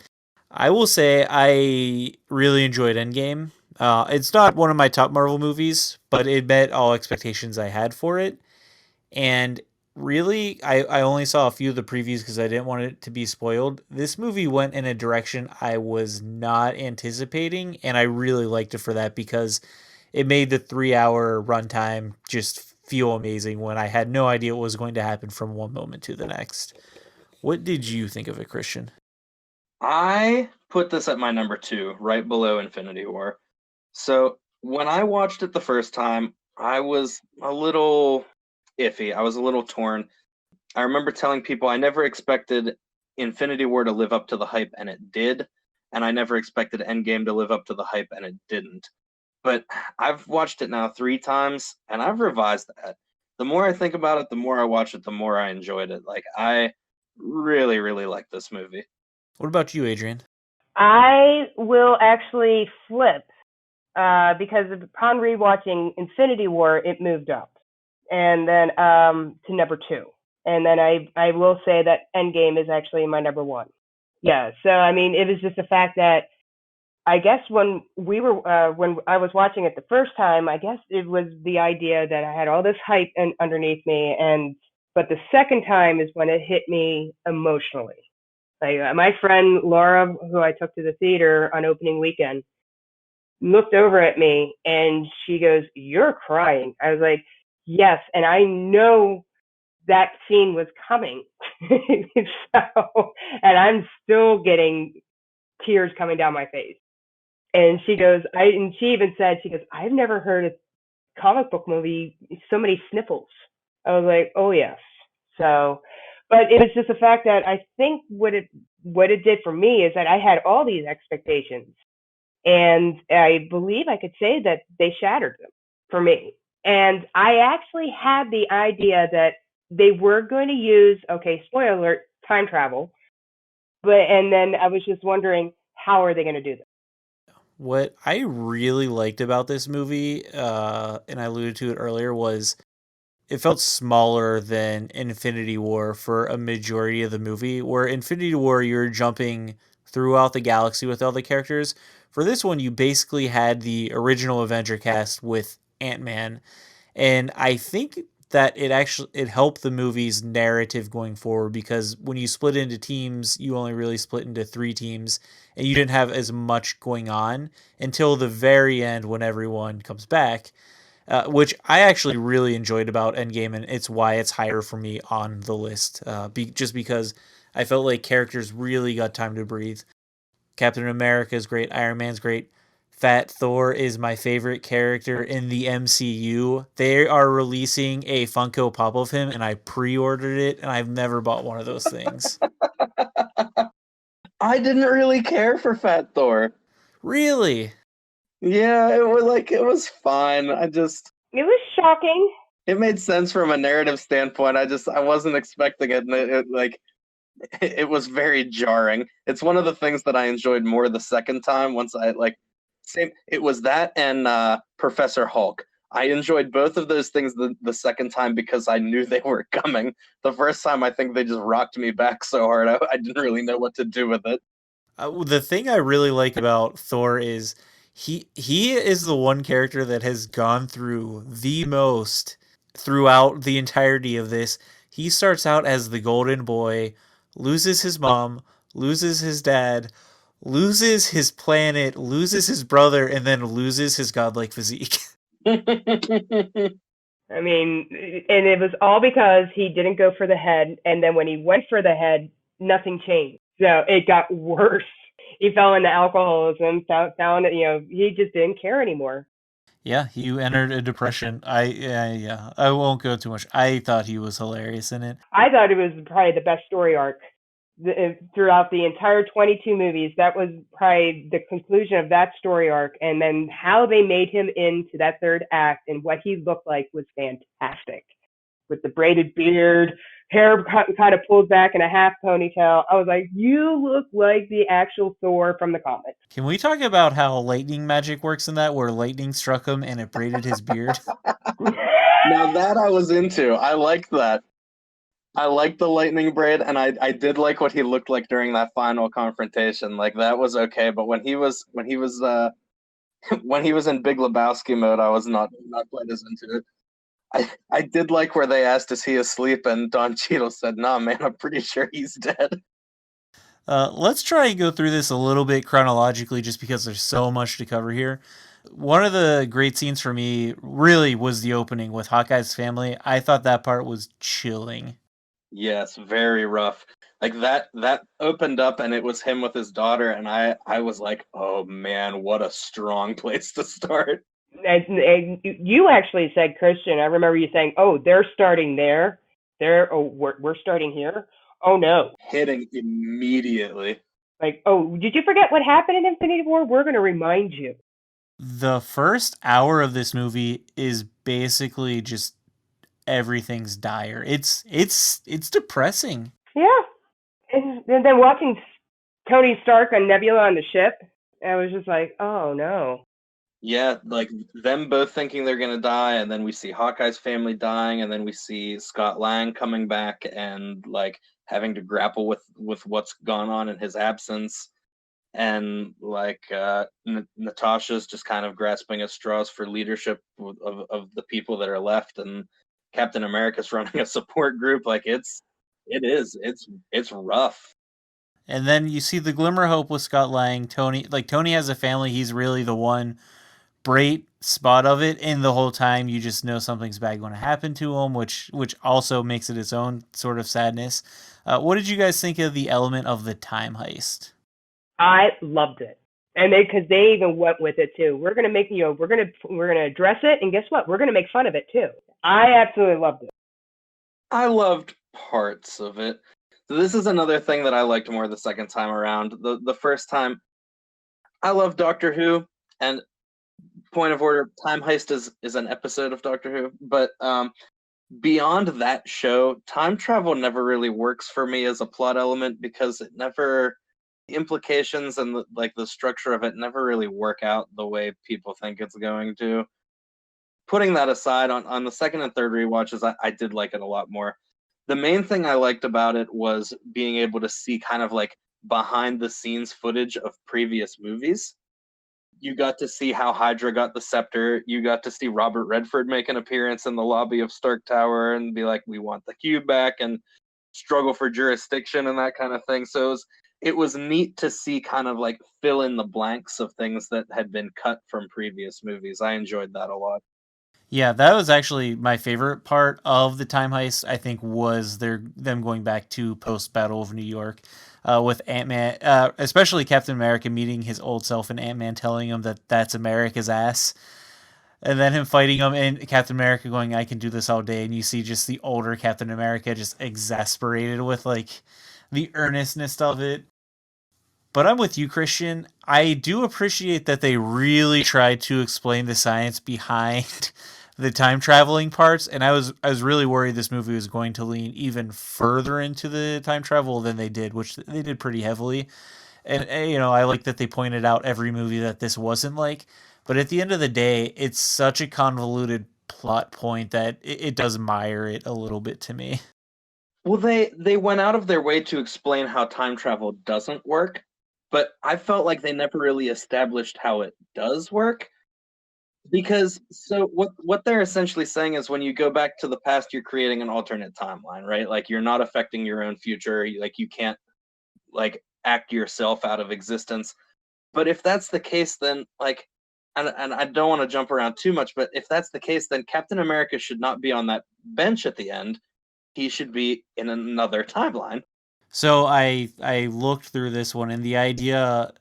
I will say I really enjoyed Endgame. It's not one of my top Marvel movies, but it met all expectations I had for it. And really, I only saw a few of the previews because I didn't want it to be spoiled. This movie went in a direction I was not anticipating, and I really liked it for that because it made the 3 hour runtime just feel amazing when I had no idea what was going to happen from one moment to the next. What did you think of it, Christian? I put this at my number 2, right below Infinity War. So when I watched it the first time, I was a little iffy. I was a little torn. I remember telling people I never expected Infinity War to live up to the hype, and it did. And I never expected Endgame to live up to the hype, and it didn't. But I've watched it now 3 times, and I've revised that. The more I think about it, the more I watch it, the more I enjoyed it. Like, I really, really like this movie. What about you, Adrian? I will actually flip because upon rewatching Infinity War, it moved up, and then to number 2, and then I will say that Endgame is actually my number 1. Yeah, so I mean, it was just the fact that I guess when I was watching it the first time, I guess it was the idea that I had all this hype underneath me, and but the second time is when it hit me emotionally. Like my friend Laura, who I took to the theater on opening weekend, looked over at me and she goes, "You're crying." I was like, Yes, and I know that scene was coming. So, and I'm still getting tears coming down my face. And she goes, and she even said, she goes, I've never heard a comic book movie so many sniffles. I was like, oh yes. So, but it was just the fact that I think what it did for me is that I had all these expectations, and I believe I could say that they shattered them for me. And I actually had the idea that they were going to use, okay, spoiler alert, time travel, but and then I was just wondering how are they going to do this? What I really liked about this movie, and I alluded to it earlier, was it felt smaller than Infinity War for a majority of the movie. Where Infinity War, you're jumping throughout the galaxy with all the characters. For this one, you basically had the original Avenger cast with Ant-Man, and I think that it helped the movie's narrative going forward, because when you split into teams, you only really split into three teams, and you didn't have as much going on until the very end when everyone comes back, which I actually really enjoyed about Endgame, and it's why it's higher for me on the list. Just because I felt like characters really got time to breathe. Captain America is great. Iron Man's great. Fat Thor is my favorite character in the MCU. They are releasing a Funko Pop of him, and I pre-ordered it, and I've never bought one of those things. I didn't really care for Fat Thor. Really? Yeah, it was fine. It was shocking. It made sense from a narrative standpoint. I wasn't expecting it, and it was very jarring. It's one of the things that I enjoyed more the second time. Once I like, same. It was that and Professor Hulk. I enjoyed both of those things the second time because I knew they were coming. The first time, I think they just rocked me back so hard I didn't really know what to do with it. The thing I really like about Thor is he is the one character that has gone through the most throughout the entirety of this. He starts out as the golden boy, loses his mom, loses his dad, loses his planet, loses his brother, and then loses his godlike physique. I mean, and it was all because he didn't go for the head, and then when he went for the head, nothing changed. So it got worse. He fell into alcoholism, found it, he just didn't care anymore. Yeah, he entered a depression. Yeah, I won't go too much. I thought he was hilarious in it. I thought it was probably the best story arc throughout the entire 22 movies. That was probably the conclusion of that story arc, and then how they made him into that third act and what he looked like was fantastic. With the braided beard, hair kind of pulled back in a half ponytail. I was like, you look like the actual Thor from the comics. Can we talk about how lightning magic works in that, where lightning struck him and it braided his beard? Now that I was into, I liked that. I liked the lightning braid, and I did like what he looked like during that final confrontation. Like that was okay, but when he was in Big Lebowski mode, I was not quite as into it. I did like where they asked, "Is he asleep?" and Don Cheadle said, "Nah, man, I'm pretty sure he's dead." Let's try and go through this a little bit chronologically, just because there's so much to cover here. One of the great scenes for me really was the opening with Hawkeye's family. I thought that part was chilling. Yes, very rough. Like that opened up, and it was him with his daughter, and I was like, "Oh man, what a strong place to start." And you actually said, Christian, I remember you saying, oh, they're starting there. We're starting here. Oh no. Hitting immediately. Like, oh, did you forget what happened in Infinity War? We're going to remind you. The first hour of this movie is basically just everything's dire. It's depressing. Yeah. And then watching Tony Stark and Nebula on the ship, I was just like, oh no. Yeah, like them both thinking they're gonna die, and then we see Hawkeye's family dying, and then we see Scott Lang coming back and like having to grapple with what's gone on in his absence, and like Natasha's just kind of grasping at straws for leadership of the people that are left, and Captain America's running a support group. Like it's rough. And then you see the glimmer of hope with Scott Lang. Tony has a family. He's really the one. Brait spot of it, and the whole time you just know something's bad going to happen to him, which also makes it its own sort of sadness. What did you guys think of the element of the time heist? I loved it, and because they even went with it too. We're gonna make we're gonna address it, and guess what? We're gonna make fun of it too. I absolutely loved it. I loved parts of it. So this is another thing that I liked more the second time around. The first time, I love Doctor Who, and point of order, Time Heist is an episode of Doctor Who, but beyond that show, time travel never really works for me as a plot element because it never the implications and the structure of it never really work out the way people think it's going to. Putting that aside, on the second and third rewatches, I did like it a lot more. The main thing I liked about it was being able to see kind of like behind the scenes footage of previous movies. You got to see how Hydra got the scepter. You got to see Robert Redford make an appearance in the lobby of Stark Tower and be like, "We want the cube back," and struggle for jurisdiction and that kind of thing. So it was neat to see kind of like fill in the blanks of things that had been cut from previous movies. I enjoyed that a lot. Yeah, that was actually my favorite part of the time heist. I think was them going back to post Battle of New York, with Ant Man, especially Captain America meeting his old self and Ant Man telling him that that's America's ass, and then him fighting him and Captain America going, "I can do this all day," and you see just the older Captain America just exasperated with like the earnestness of it. But I'm with you, Christian. I do appreciate that they really tried to explain the science behind the time traveling parts, and I was really worried this movie was going to lean even further into the time travel than they did, which they did pretty heavily. And I like that they pointed out every movie that this wasn't like. But at the end of the day, it's such a convoluted plot point that it does mire it a little bit to me. Well, they went out of their way to explain how time travel doesn't work, but I felt like they never really established how it does work. Because so what they're essentially saying is when you go back to the past, you're creating an alternate timeline, right? Like you're not affecting your own future. Like you can't like act yourself out of existence. But if that's the case, then like and I don't want to jump around too much, but if that's the case, then Captain America should not be on that bench at the end. He should be in another timeline. So I looked through this one, and the idea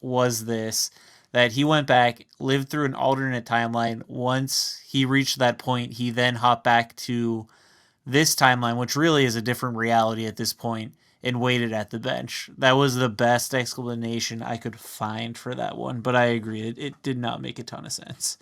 was this: that he went back, lived through an alternate timeline. Once he reached that point, he then hopped back to this timeline, which really is a different reality at this point, and waited at the bench. That was the best explanation I could find for that one, but I agree, it did not make a ton of sense.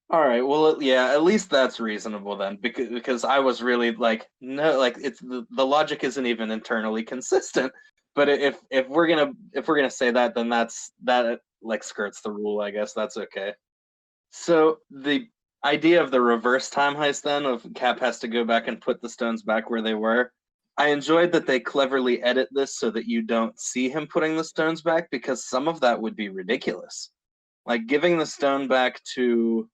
All right, well, yeah, at least that's reasonable then, because I was really like, no, like it's the logic isn't even internally consistent. But if we're gonna say that, then that like skirts the rule, I guess. That's okay. So the idea of the reverse time heist then of Cap has to go back and put the stones back where they were. I enjoyed that they cleverly edit this so that you don't see him putting the stones back because some of that would be ridiculous. Like giving the stone back to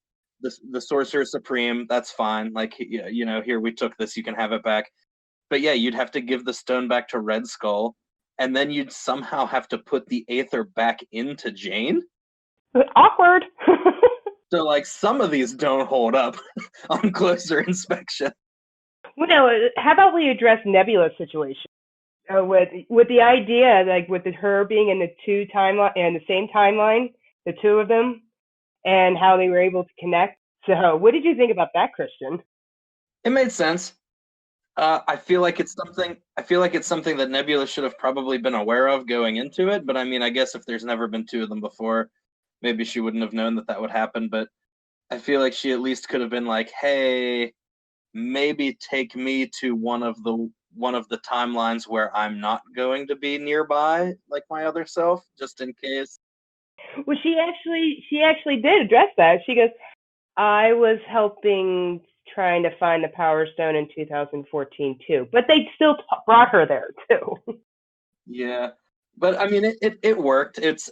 the Sorcerer Supreme, that's fine. Like here we took this, you can have it back. But yeah, you'd have to give the stone back to Red Skull, and then you'd somehow have to put the Aether back into Jane. Awkward. So like some of these don't hold up on closer inspection. Well, no, how about we address Nebula's situation? With the idea, like with her being in the same timeline, the two of them, and how they were able to connect. So, what did you think about that, Christian? It made sense. I feel like it's something. I feel like it's something that Nebula should have probably been aware of going into it. But I mean, I guess if there's never been two of them before, maybe she wouldn't have known that that would happen. But I feel like she at least could have been like, "Hey, maybe take me to one of the timelines where I'm not going to be nearby, like my other self, just in case." Well, she actually did address that. She goes, "I was helping trying to find the Power Stone in 2014 too, but they still brought her there too." Yeah, but I mean, it worked. It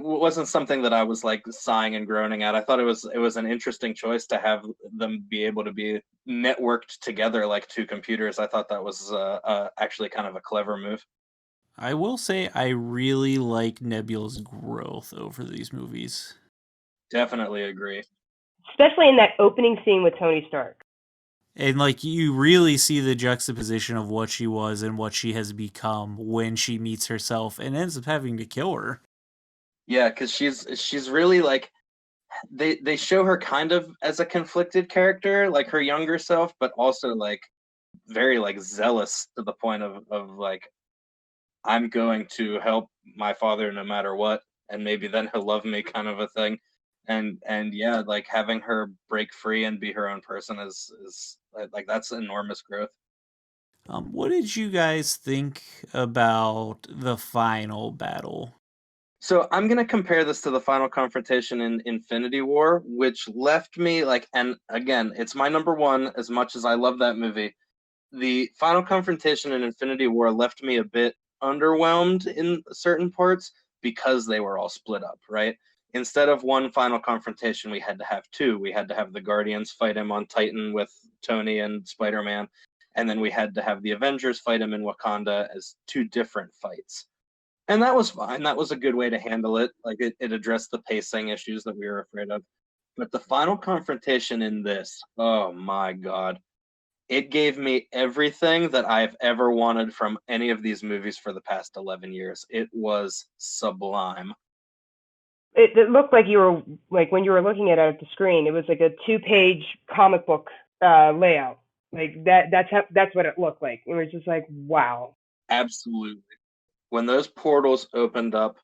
wasn't something that I was like sighing and groaning at. I thought it was an interesting choice to have them be able to be networked together like two computers. I thought that was actually kind of a clever move. I will say I really like Nebula's growth over these movies. Definitely agree. especially in that opening scene with Tony Stark. And like you really see the juxtaposition of what she was and what she has become when she meets herself and ends up having to kill her. Yeah, because she's really like they show her kind of as a conflicted character, like her younger self, but also like very like zealous to the point of like I'm going to help my father no matter what, and maybe then he'll love me kind of a thing. And yeah, like having her break free and be her own person is like that's enormous growth. What did you guys think about the final battle? So I'm gonna compare this to the final confrontation in Infinity War, which left me like, and again, it's my number one as much as I love that movie. The final confrontation in Infinity War left me a bit underwhelmed in certain parts because they were all split up, right? Instead of one final confrontation, we had to have two. We had to have the Guardians fight him on Titan with Tony and Spider-Man, and then we had to have the Avengers fight him in Wakanda as two different fights. And that was fine. That was a good way to handle it. Like it addressed the pacing issues that we were afraid of. But the final confrontation in this, oh my God, it gave me everything that I've ever wanted from any of these movies for the past 11 years. It was sublime. It looked like you were like when you were looking at it at the screen, it was like a 2-page comic book layout. Like that's what it looked like. It was just like wow. Absolutely. When those portals opened up,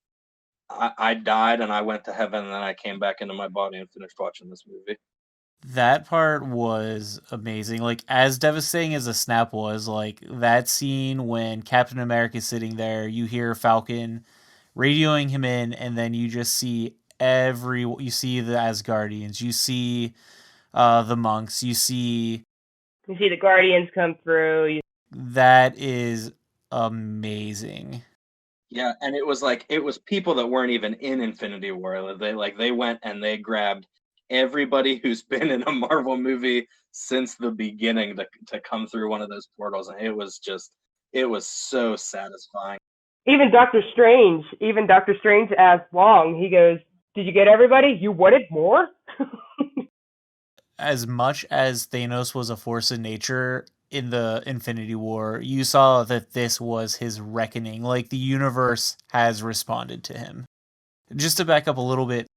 I died and I went to heaven and then I came back into my body and finished watching this movie. That part was amazing. Like as devastating as the snap was, like that scene when Captain America's sitting there, you hear Falcon radioing him in, and then you just see you see the Asgardians, you see the monks, you see You see the Guardians come through. that is amazing. Yeah, and it was like it was people that weren't even in Infinity War. They went and they grabbed everybody who's been in a Marvel movie since the beginning to come through one of those portals, and it was so satisfying. Even Doctor Strange asked Wong. He goes, "Did you get everybody? You wanted more?" As much as Thanos was a force of nature in the Infinity War, you saw that this was his reckoning. Like the universe has responded to him. Just to back up a little bit,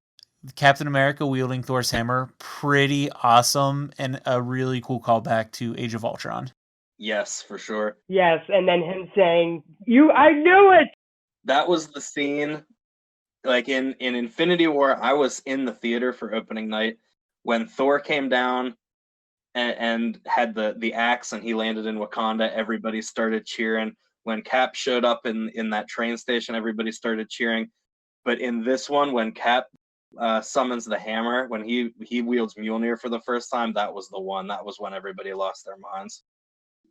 Captain America wielding Thor's hammer, pretty awesome and a really cool callback to Age of Ultron. Yes, for sure. Yes, and then him saying, "You, I knew it." That was the scene. Like in Infinity War, I was in the theater for opening night when Thor came down and had the axe and he landed in Wakanda. Everybody started cheering. When Cap showed up in that train station, everybody started cheering. But in this one, when Cap summons the hammer, when he wields Mjolnir for the first time, that was the one. That was when everybody lost their minds.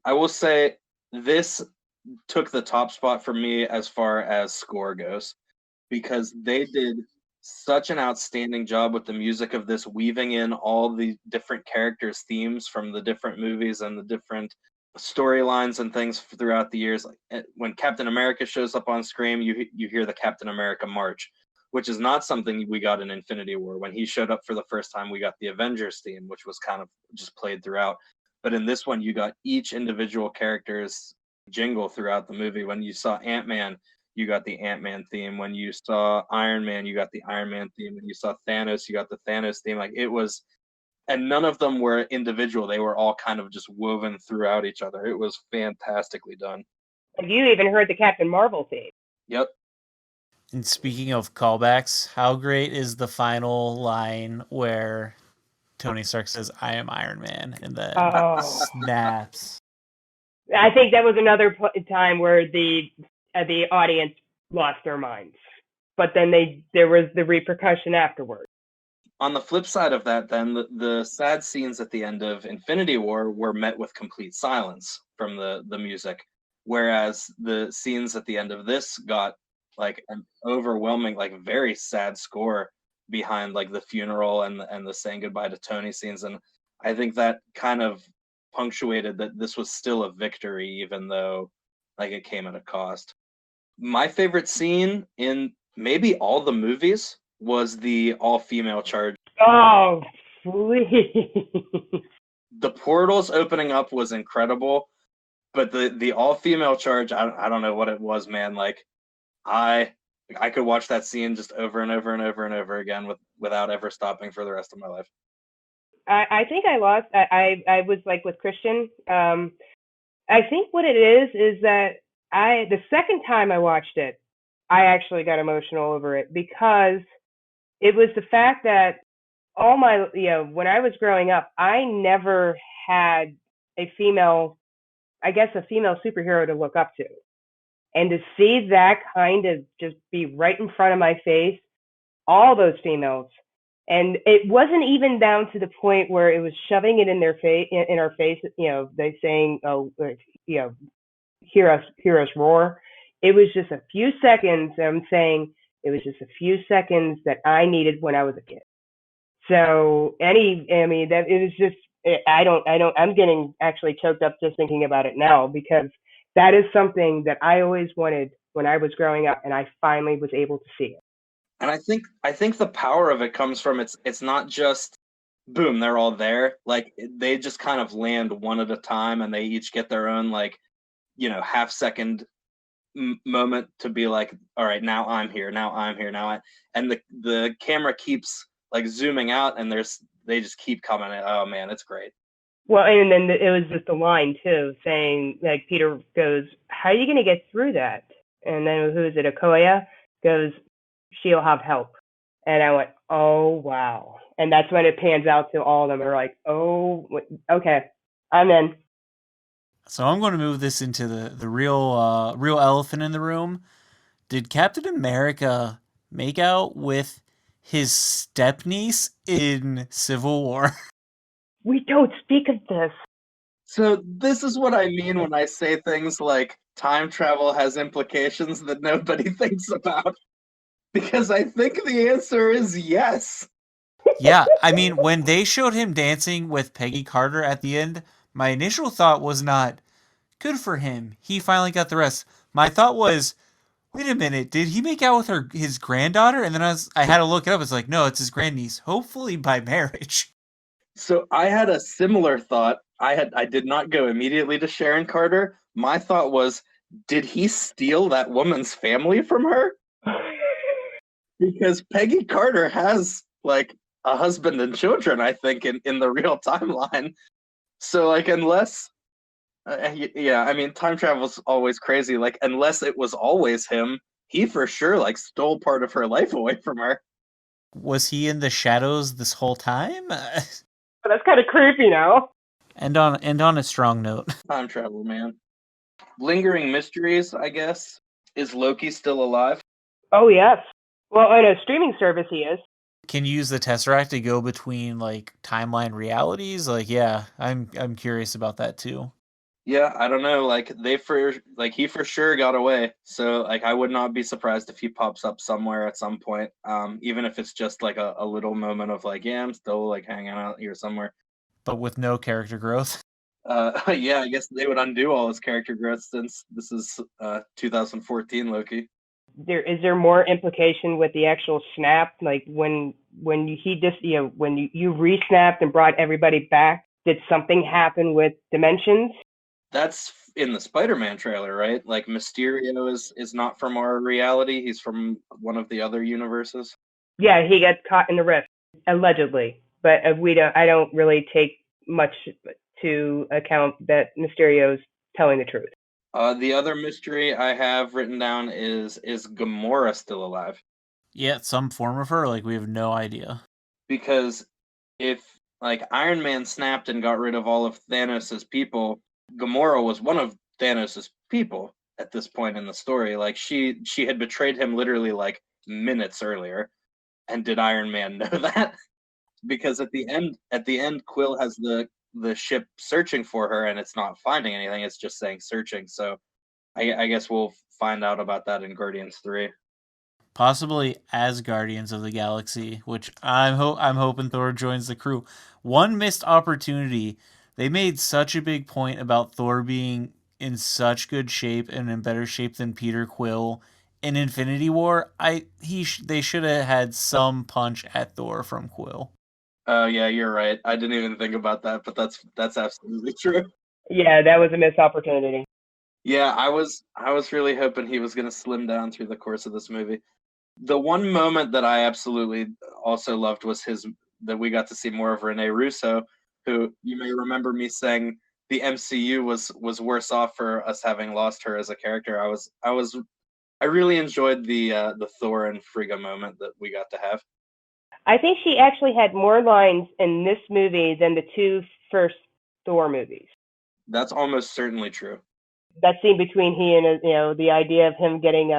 I will say this took the top spot for me as far as score goes because they did such an outstanding job with the music of this, weaving in all the different characters' themes from the different movies and the different storylines and things throughout the years. Like when Captain America shows up on screen, you hear the Captain America march, which is not something we got in Infinity War. When he showed up for the first time, we got the Avengers theme, which was kind of just played throughout. But in this one, you got each individual character's jingle throughout the movie. When you saw Ant-Man, you got the Ant-Man theme. When you saw Iron Man, you got the Iron Man theme. When you saw Thanos, you got the Thanos theme. Like it was, and none of them were individual. They were all kind of just woven throughout each other. It was fantastically done. Like you even heard the Captain Marvel theme. Yep. And speaking of callbacks, how great is the final line where Tony Stark says, "I am Iron Man," and then Oh, snaps. I think that was another time where the audience lost their minds. But then there was the repercussion afterwards. On the flip side of that, then the sad scenes at the end of Infinity War were met with complete silence from the music, whereas the scenes at the end of this got like an overwhelming, like very sad score behind like the funeral and the saying goodbye to Tony scenes, and I think that kind of punctuated that this was still a victory, even though like it came at a cost. My favorite scene in maybe all the movies was the all-female charge. Oh, please. The portals opening up was incredible, but the all-female charge, I don't know what it was, man. Like I could watch that scene just over and over and over and over again without ever stopping for the rest of my life. I think I lost. I was like with Christian. I think what it is that the second time I watched it, I actually got emotional over it because it was the fact that all my, when I was growing up, I never had a female, I guess a female superhero to look up to. And to see that kind of just be right in front of my face, all those females, and it wasn't even down to the point where it was shoving it in their face, in our face, they saying, oh, hear us roar. It was just a few seconds. I'm saying it was just a few seconds that I needed when I was a kid. So that it was just, I'm getting actually choked up just thinking about it now because that is something that I always wanted when I was growing up, and I finally was able to see it. And I think the power of it comes from it's not just boom, they're all there. Like they just kind of land one at a time, and they each get their own like half second moment to be like, all right, now I'm here, and the camera keeps like zooming out, and they just keep coming. Oh man, it's great. Well, and then it was just a line too, saying like Peter goes, "How are you going to get through that?" And then who is it? Okoye goes, "She'll have help." And I went, "Oh wow!" And that's when it pans out to all of them. Are like, "Oh, okay, I'm in." So I'm going to move this into the real elephant in the room. Did Captain America make out with his stepniece in Civil War? We don't speak of this. So this is what I mean when I say things like time travel has implications that nobody thinks about. Because I think the answer is yes. Yeah, I mean, when they showed him dancing with Peggy Carter at the end, my initial thought was not, good for him, he finally got the rest. My thought was, wait a minute, did he make out with his granddaughter? And then I had to look it up. It's like, no, it's his grandniece, hopefully by marriage. So I had a similar thought. I did not go immediately to Sharon Carter. My thought was, did he steal that woman's family from her? Because Peggy Carter has like a husband and children, I think, in the real timeline. So like unless yeah, I mean time travel's always crazy. Like unless it was always him, he for sure like stole part of her life away from her. Was he in the shadows this whole time? That's kind of creepy now. And on a strong note. Time travel, man. Lingering mysteries, I guess. Is Loki still alive? Oh yes. Well, on a streaming service, he is. Can you use the Tesseract to go between like timeline realities? Like, yeah, I'm curious about that too. Yeah, I don't know. Like he for sure got away. So like I would not be surprised if he pops up somewhere at some point. Even if it's just like a little moment of like, yeah, I'm still like hanging out here somewhere. But with no character growth. Yeah, I guess they would undo all his character growth since this is 2014 Loki. Is there more implication with the actual snap? Like when he just when you re-snapped and brought everybody back, did something happen with dimensions? That's in the Spider-Man trailer, right? Like Mysterio is not from our reality; he's from one of the other universes. Yeah, he got caught in the rift allegedly, but I don't really take much to account that Mysterio's telling the truth. The other mystery I have written down is Gamora still alive? Yeah, some form of her, like we have no idea. Because if like Iron Man snapped and got rid of all of Thanos' people, Gamora was one of Thanos' people at this point in the story. Like she had betrayed him literally like minutes earlier. And did Iron Man know that? Because at the end, Quill has the ship searching for her, and it's not finding anything. It's just saying searching. So, I guess we'll find out about that in Guardians 3. Possibly as Guardians of the Galaxy, which I'm hoping Thor joins the crew. One missed opportunity. They made such a big point about Thor being in such good shape and in better shape than Peter Quill in Infinity War, they should have had some punch at Thor from Quill. Oh yeah, you're right. I didn't even think about that, but that's absolutely true. Yeah, that was a missed opportunity. Yeah, I was really hoping he was gonna slim down through the course of this movie. The one moment that I absolutely also loved was his that we got to see more of Rene Russo, who you may remember me saying the MCU was worse off for us having lost her as a character. I really enjoyed the Thor and Frigga moment that we got to have. I think she actually had more lines in this movie than the two first Thor movies. That's almost certainly true. That scene between he and the idea of him getting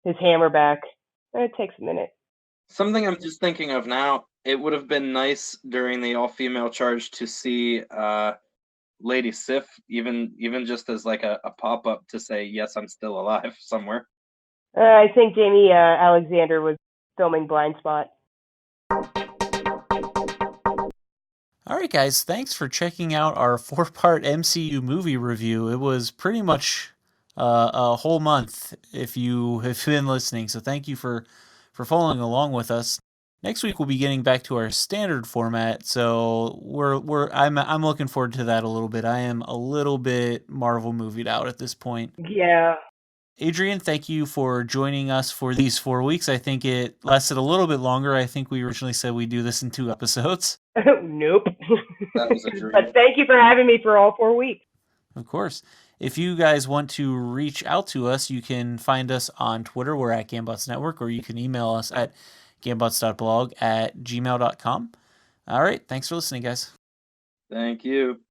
his hammer back, it takes a minute. Something I'm just thinking of now, it would have been nice during the all-female charge to see Lady Sif, even just as like a pop-up to say, yes, I'm still alive somewhere. I think Jamie Alexander was filming Blind Spot. All right, guys, thanks for checking out our 4-part MCU movie review. It was pretty much a whole month if you have been listening. So thank you for following along with us. Next week we'll be getting back to our standard format. So I'm looking forward to that a little bit. I am a little bit Marvel movied out at this point. Yeah. Adrian, thank you for joining us for these 4 weeks. I think it lasted a little bit longer. I think we originally said we'd do this in 2 episodes. Nope. That was a dream. But thank you for having me for all 4 weeks. Of course. If you guys want to reach out to us, you can find us on Twitter. We're at Gambots Network, or you can email us at gambots.blog@gmail.com. All right. Thanks for listening, guys. Thank you.